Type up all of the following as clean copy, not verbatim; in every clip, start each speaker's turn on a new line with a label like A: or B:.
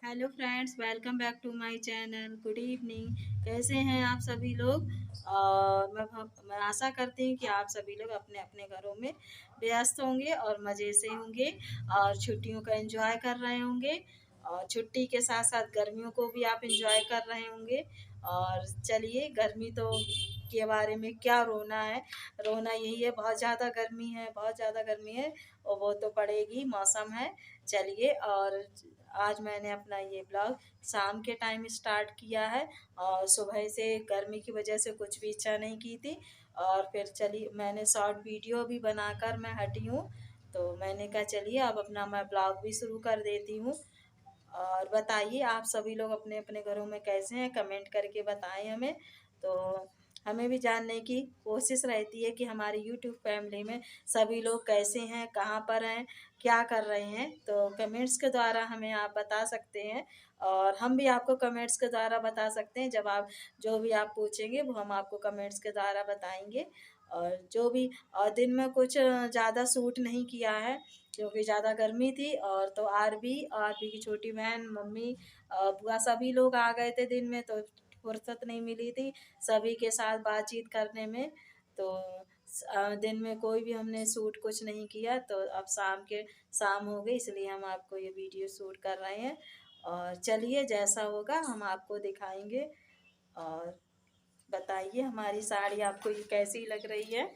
A: Hello friends, welcome back to my channel. Good evening. कैसे हैं आप सभी लोग? और मैं आशा करती हूँ कि आप सभी लोग अपने अपने घरों में व्यस्त होंगे और मज़े से होंगे और छुट्टियों का एंजॉय कर रहे होंगे। और छुट्टी के साथ साथ गर्मियों को भी आप एंजॉय कर रहे होंगे। और चलिए, गर्मी तो के बारे में क्या रोना है। रोना यही है, बहुत ज़्यादा गर्मी है, बहुत ज़्यादा गर्मी है और वो तो पड़ेगी, मौसम है। चलिए, और आज मैंने अपना ये ब्लॉग शाम के टाइम स्टार्ट किया है और सुबह से गर्मी की वजह से कुछ भी इच्छा नहीं की थी। और फिर चलिए, मैंने शॉर्ट वीडियो भी बनाकर मैं हटी हूँ, तो मैंने कहा चलिए अब अपना मैं ब्लॉग भी शुरू कर देती हूँ। और बताइए आप सभी लोग अपने अपने घरों में कैसे हैं, कमेंट करके बताएं हमें। तो हमें भी जानने की कोशिश रहती है कि हमारी यूट्यूब फैमिली में सभी लोग कैसे हैं, कहाँ पर हैं, क्या कर रहे हैं। तो कमेंट्स के द्वारा हमें आप बता सकते हैं और हम भी आपको कमेंट्स के द्वारा बता सकते हैं। जब आप जो भी आप पूछेंगे वो हम आपको कमेंट्स के द्वारा बताएंगे। और जो भी दिन में कुछ ज़्यादा सूट नहीं किया है क्योंकि ज़्यादा गर्मी थी। और तो आरबी की छोटी बहन, मम्मी, बुआ सभी लोग आ गए थे दिन में, तो फुर्सत नहीं मिली थी सभी के साथ बातचीत करने में। तो दिन में कोई भी हमने शूट कुछ नहीं किया, तो अब शाम हो गई, इसलिए हम आपको ये वीडियो शूट कर रहे हैं। और चलिए, जैसा होगा हम आपको दिखाएंगे। और बताइए हमारी साड़ी आपको ये कैसी लग रही है।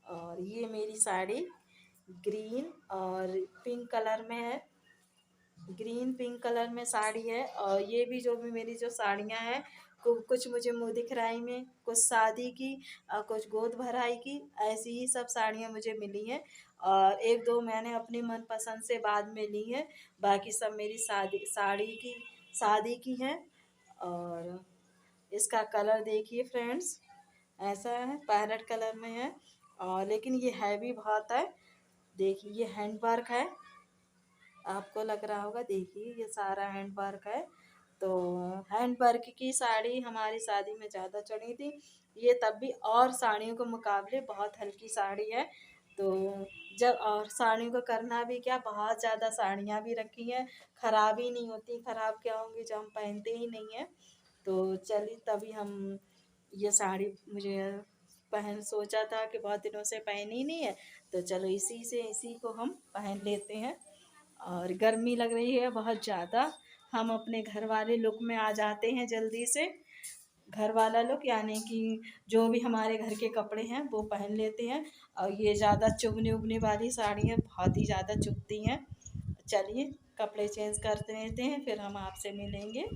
A: और ये मेरी साड़ी ग्रीन और पिंक कलर में है। ग्रीन पिंक कलर में साड़ी है। और ये भी जो भी मेरी जो साड़ियाँ हैं, कुछ मुझे मुँह दिखराई में, कुछ शादी की और कुछ गोद भराई की, ऐसी ही सब साड़ियाँ मुझे मिली हैं। और एक दो मैंने अपनी मनपसंद से बाद में ली हैं, बाकी सब मेरी शादी की हैं। और इसका कलर देखिए फ्रेंड्स, ऐसा है, पैरेट कलर में है। और लेकिन ये हैवी बहुत है। देखिए ये हैंड वर्क है, आपको लग रहा होगा। देखिए ये सारा हैंड वर्क है। तो हैंड वर्क की साड़ी हमारी शादी में ज़्यादा चढ़ी थी। ये तब भी और साड़ियों के मुकाबले बहुत हल्की साड़ी है। तो जब और साड़ियों को करना भी क्या, बहुत ज़्यादा साड़ियाँ भी रखी हैं, ख़राब ही नहीं होती। ख़राब क्या होंगी, जो हम पहनते ही नहीं हैं। तो चलिए, तभी हम ये साड़ी मुझे पहन सोचा था कि बहुत दिनों से पहनी नहीं है, तो चलो इसी को हम पहन लेते हैं। और गर्मी लग रही है बहुत ज़्यादा, हम अपने घर वाले लुक में आ जाते हैं जल्दी से। घर वाला लुक यानी कि जो भी हमारे घर के कपड़े हैं वो पहन लेते हैं। और ये ज़्यादा चुभने उभने वाली साड़ी है, बहुत ही ज़्यादा चुभती हैं। चलिए, कपड़े चेंज करते रहते हैं, फिर हम आपसे मिलेंगे।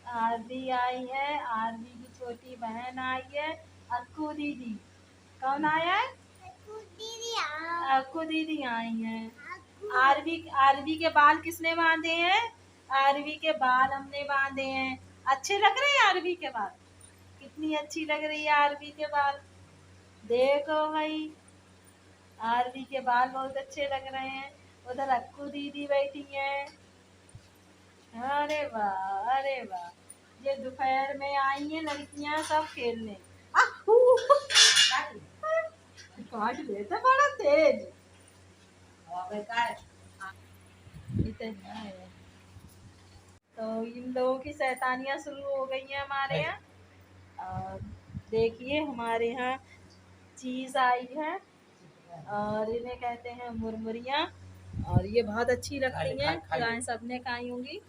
A: आरती आई है, आरती की छोटी बहन आई है, अक्कू दीदी। कौन आया है? अक्कू दीदी आई हैं। आरवी आरवी के बाल किसने बांधे हैं? आरवी के बाल हमने बांधे हैं। अच्छे लग रहे हैं आरवी के बाल। कितनी अच्छी लग रही है आरवी के बाल। देखो भाई, आरवी के बाल बहुत अच्छे लग रहे हैं। उधर अक्कू दीदी बैठी हैं। अरे वाह, अरे वाह। ये दोपहर में आई हैं लड़कियां सब खेलने। आहू! काट लेते बड़ा तेज। इतना है। तो इन लोगों की शैतानियाँ शुरू हो गई हैं हमारे यहाँ। और देखिए हमारे यहाँ चीज़ आई है और इन्हें कहते हैं मुरमुरियाँ। और ये बहुत अच्छी लगती हैं, गाय सबने खाई होंगी।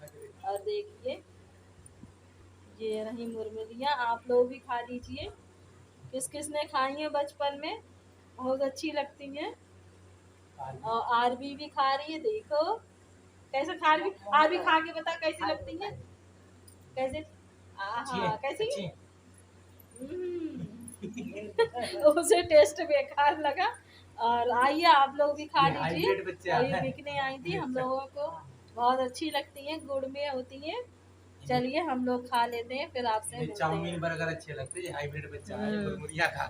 A: और देखिए ये रही मुरमुरियाँ, आप लोग भी खा लीजिए। किस किस ने खाई हैं बचपन में, बहुत अच्छी लगती हैं। और आरबी भी खा रही है, देखो कैसे खा रही। आरबी खा के बता कैसी लगती है, कैसे? हाँ कैसी? उसे टेस्ट बेकार लगा। और आइए आप लोग भी खा लीजिए। अभी बिकने आई थी, हम लोगों को बहुत अच्छी लगती हैं, गुड़ में होती हैं। चलिए हम लोग खा लेते हैं, फिर आपसे मिलते हैं। चाउमीन बर्गर अच्छे लगते हैं, हाइब्रिड बच्चा है, मुरमुरिया खा।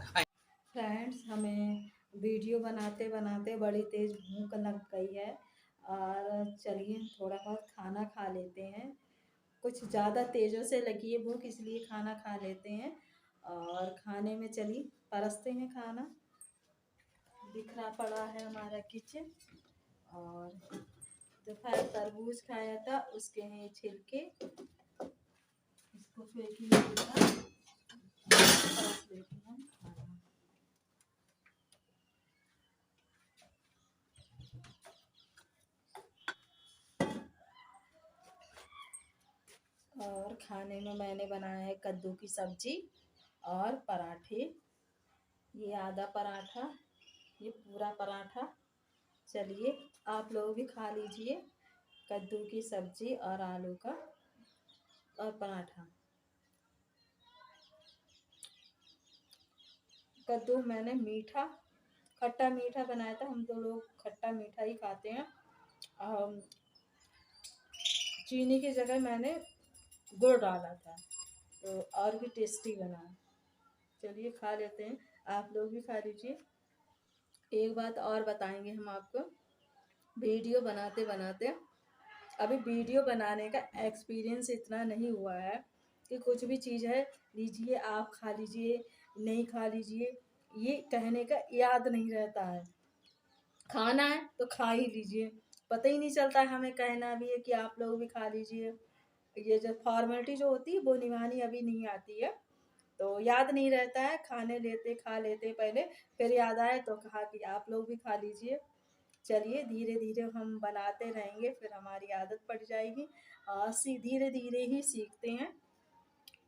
A: फ्रेंड्स, हमें वीडियो बनाते बनाते बड़ी तेज भूख लग गई है। और चलिए थोड़ा बहुत खाना खा लेते हैं। कुछ ज़्यादा तेज़ों से लगी है भूख, इसलिए खाना खा लेते हैं। और खाने में चलिए परसते हैं खाना। बिखरा पड़ा है हमारा किचन। और दोपहर तरबूज खाया था, उसके हैं छिलके, इसको फेंकेंगे हम खाना। और खाने में मैंने बनाया है कद्दू की सब्जी और पराठे। ये आधा पराठा, ये पूरा पराठा। चलिए आप लोग भी खा लीजिए कद्दू की सब्जी और आलू का और पराठा। कद्दू मैंने मीठा खट्टा मीठा बनाया था, हम तो लोग खट्टा मीठा ही खाते हैं। चीनी की जगह मैंने गुड़ डाला था, तो और भी टेस्टी बना। चलिए खा लेते हैं, आप लोग भी खा लीजिए। एक बात और बताएंगे हम आपको, वीडियो बनाते बनाते अभी वीडियो बनाने का एक्सपीरियंस इतना नहीं हुआ है कि कुछ भी चीज़ है लीजिए आप खा लीजिए, नहीं खा लीजिए, ये कहने का याद नहीं रहता है। खाना है तो खा ही लीजिए, पता ही नहीं चलता है हमें कहना भी है कि आप लोग भी खा लीजिए। ये जो फॉर्मेलिटी जो होती है वो निभानी अभी नहीं आती है, तो याद नहीं रहता है। खाने लेते खा लेते पहले, फिर याद आए तो कहा कि आप लोग भी खा लीजिए। चलिए धीरे धीरे हम बनाते रहेंगे, फिर हमारी आदत पड़ जाएगी और धीरे धीरे ही सीखते हैं।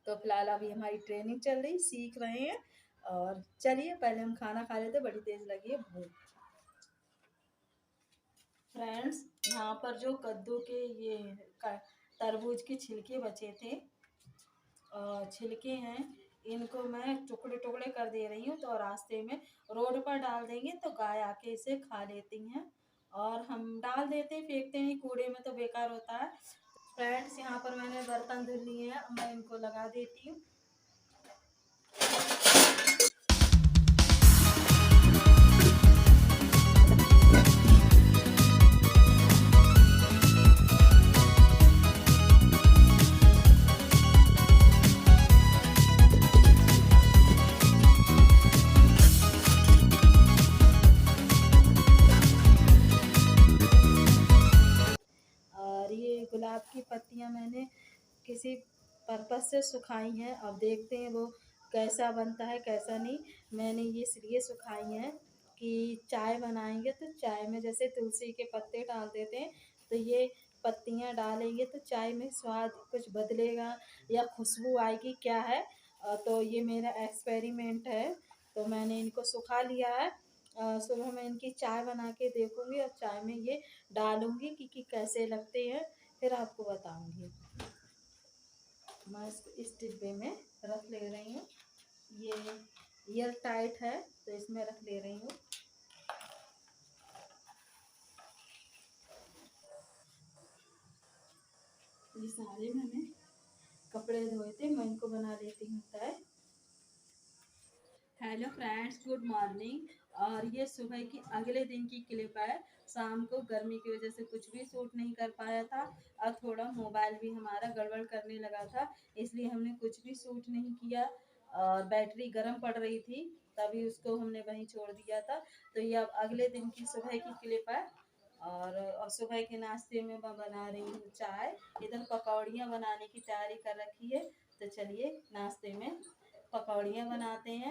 A: तो फिलहाल अभी हमारी ट्रेनिंग चल रही, सीख रहे हैं। और चलिए पहले हम खाना खा लेते, बड़ी तेज लगी है भूख। फ्रेंड्स यहाँ पर जो कद्दू के ये तरबूज के छिलके बचे थे, छिलके हैं, इनको मैं टुकड़े टुकड़े कर दे रही हूँ। तो रास्ते में रोड पर डाल देंगे तो गाय आके इसे खा लेती हैं, और हम डाल देते हैं, फेंकते हैं कूड़े में तो बेकार होता है। फ्रेंड्स यहाँ पर मैंने बर्तन धुल लिए हैं, मैं इनको लगा देती हूँ। गुलाब की पत्तियां मैंने किसी पर्पस से सुखाई हैं, अब देखते हैं वो कैसा बनता है कैसा नहीं। मैंने ये इसलिए सुखाई हैं कि चाय बनाएंगे तो चाय में जैसे तुलसी के पत्ते डाल देते हैं, तो ये पत्तियां डालेंगे तो चाय में स्वाद कुछ बदलेगा या खुशबू आएगी क्या है। तो ये मेरा एक्सपेरिमेंट है, तो मैंने इनको सुखा लिया है। सुबह मैं इनकी चाय बना के देखूंगी और चाय में ये डालूंगी कि कैसे लगते हैं, फिर आपको बताऊंगी। मैं इसको इस डिब्बे में रख ले रही हूँ, ये एयर टाइट है तो इसमें रख ले रही हूँ। ये सारे मैंने कपड़े धोए थे, मैं इनको बना लेती हूँ चाय। Hello friends, good morning. और ये सुबह की अगले दिन की क्लिप है। शाम को गर्मी की वजह से कुछ भी शूट नहीं कर पाया था, और थोड़ा मोबाइल भी हमारा गड़बड़ करने लगा था, इसलिए हमने कुछ भी शूट नहीं किया। और बैटरी गर्म पड़ रही थी, तभी उसको हमने वहीं छोड़ दिया था। तो ये अब अगले दिन की सुबह की क्लिप है। और सुबह के नाश्ते में मैं बना रही हूँ चाय, इधर पकौड़ियाँ बनाने की तैयारी कर रखी है। तो चलिए नाश्ते में पकौड़ियाँ बनाते हैं।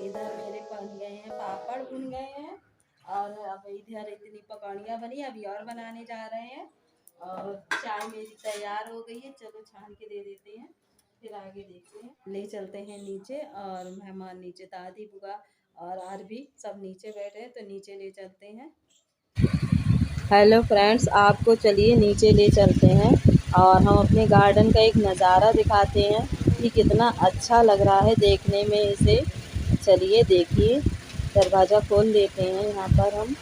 A: इधर मेरे बन गए हैं, पापड़ भुन गए हैं, और अब इधर इतनी पकौड़ियाँ बनी, अभी और बनाने जा रहे हैं। और चाय मेरी तैयार हो गई है, चलो छान के दे देते हैं, फिर आगे देखते हैं। ले चलते हैं नीचे, और मेहमान नीचे, दादी बुआ और भी सब नीचे बैठे हैं, तो नीचे ले चलते हैं। हेलो फ्रेंड्स, आपको चलिए नीचे ले चलते हैं और हम अपने गार्डन का एक नज़ारा दिखाते हैं कि कितना अच्छा लग रहा है देखने में इसे। चलिए देखिए, दरवाज़ा खोल देते हैं यहाँ पर हम,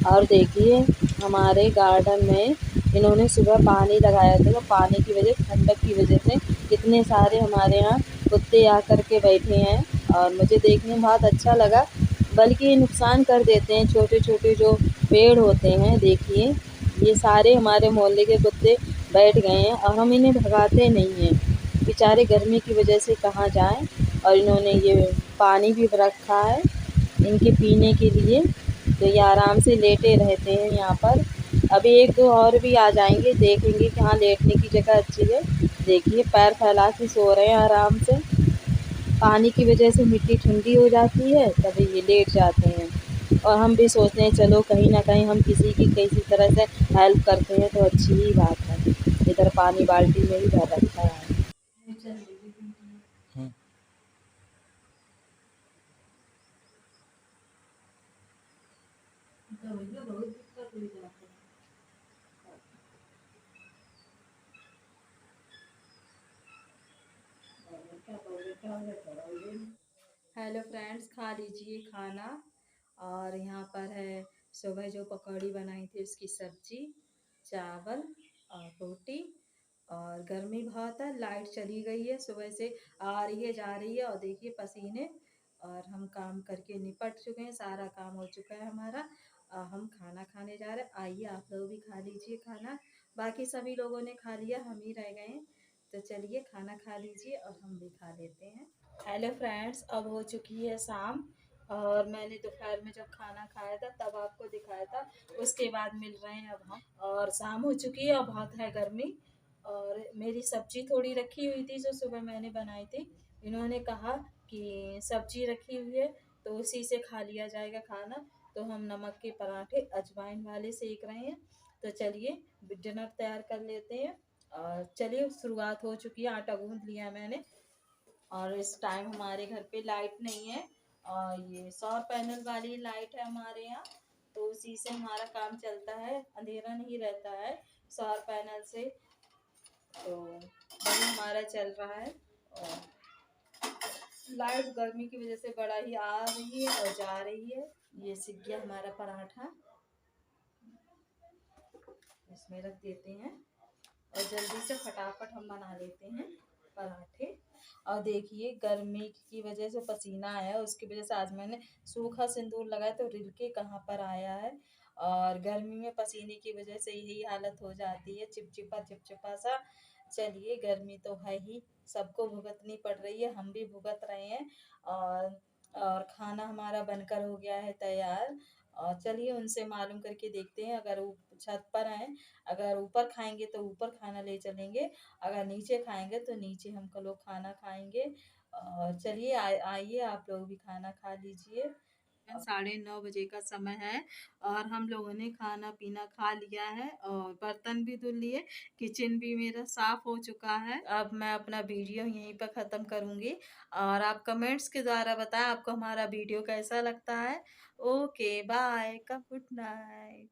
A: और देखिए हमारे गार्डन में इन्होंने सुबह पानी लगाया था, तो पानी की वजह, ठंडक की वजह से कितने सारे हमारे यहाँ कुत्ते आकर के बैठे हैं, और मुझे देखने में बहुत अच्छा लगा। बल्कि ये नुकसान कर देते हैं, छोटे छोटे जो पेड़ होते हैं, देखिए ये सारे हमारे मोहल्ले के कुत्ते बैठ गए हैं, और हम इन्हें भगाते नहीं हैं, बेचारे गर्मी की वजह से कहाँ जाएं। और इन्होंने ये पानी भी रखा है इनके पीने के लिए, तो ये आराम से लेटे रहते हैं यहाँ पर। अभी एक दो और भी आ जाएंगे, देखेंगे कि हाँ लेटने की जगह अच्छी है। देखिए पैर फैला के सो रहे हैं आराम से, पानी की वजह से मिट्टी ठंडी हो जाती है, तभी ये लेट जाते हैं। और हम भी सोचते हैं चलो कहीं ना कहीं हम किसी की किसी तरह से हेल्प करते हैं, तो अच्छी ही बात है। इधर पानी बाल्टी में ही भर रखा है। हेलो फ्रेंड्स, खा लीजिए खाना। और यहाँ पर है सुबह जो पकौड़ी बनाई थी उसकी सब्जी, चावल और रोटी। और गर्मी बहुत है, लाइट चली गई है, सुबह से आ रही है जा रही है, और देखिए पसीने। और हम काम करके निपट चुके हैं, सारा काम हो चुका है हमारा। हम खाना खाने जा रहे हैं, आइए आप लोग भी खा लीजिए खाना। बाकी सभी लोगों ने खा लिया, हम ही रह गए हैं। तो चलिए खाना खा लीजिए और हम भी खा लेते हैं। हेलो फ्रेंड्स, अब हो चुकी है शाम, और मैंने दोपहर में जब खाना खाया था तब आपको दिखाया था, उसके बाद मिल रहे हैं अब हम। और शाम हो चुकी है और बहुत है गर्मी। और मेरी सब्जी थोड़ी रखी हुई थी जो सुबह मैंने बनाई थी, इन्होंने कहा कि सब्जी रखी हुई है तो उसी से खा लिया जाएगा खाना। तो हम नमक के पराठे अजवाइन वाले सेक रहे हैं। तो चलिए डिनर तैयार कर लेते हैं। और चलिए शुरुआत हो चुकी है, आटा गूंद लिया मैंने। और इस टाइम हमारे घर पे लाइट नहीं है, और ये सौर पैनल वाली लाइट है हमारे यहाँ, तो उसी से हमारा काम चलता है, अंधेरा नहीं रहता है सौर पैनल से। तो वही हमारा चल रहा है। और लाइट गर्मी की वजह से बड़ा ही आ रही है और जा रही है। ये सीख गया हमारा पराठा, इसमें रख देते हैं और जल्दी से फटाफट हम बना लेते हैं पराठे। और देखिए गर्मी की वजह से पसीना आया, उसकी वजह से आज मैंने सूखा सिंदूर लगाया तो रिलके कहाँ पर आया है। और गर्मी में पसीने की वजह से यही हालत हो जाती है, चिपचिपा चिपचिपा सा। चलिए गर्मी तो है ही, सबको भुगतनी पड़ रही है, हम भी भुगत रहे हैं। और खाना हमारा बनकर हो गया है तैयार। और चलिए उनसे मालूम करके देखते हैं, अगर वो छत पर आए, अगर ऊपर खाएंगे तो ऊपर खाना ले चलेंगे, अगर नीचे खाएंगे तो नीचे हम लोग खाना खाएंगे। और चलिए आइए आप लोग भी खाना खा लीजिए। 9:30 बजे का समय है, और हम लोगों ने खाना पीना खा लिया है और बर्तन भी धुल लिए, किचन भी मेरा साफ हो चुका है। अब मैं अपना वीडियो यहीं पर ख़त्म करूँगी, और आप कमेंट्स के द्वारा बताएं आपको हमारा वीडियो कैसा लगता है। ओके बाय का, गुड नाइट।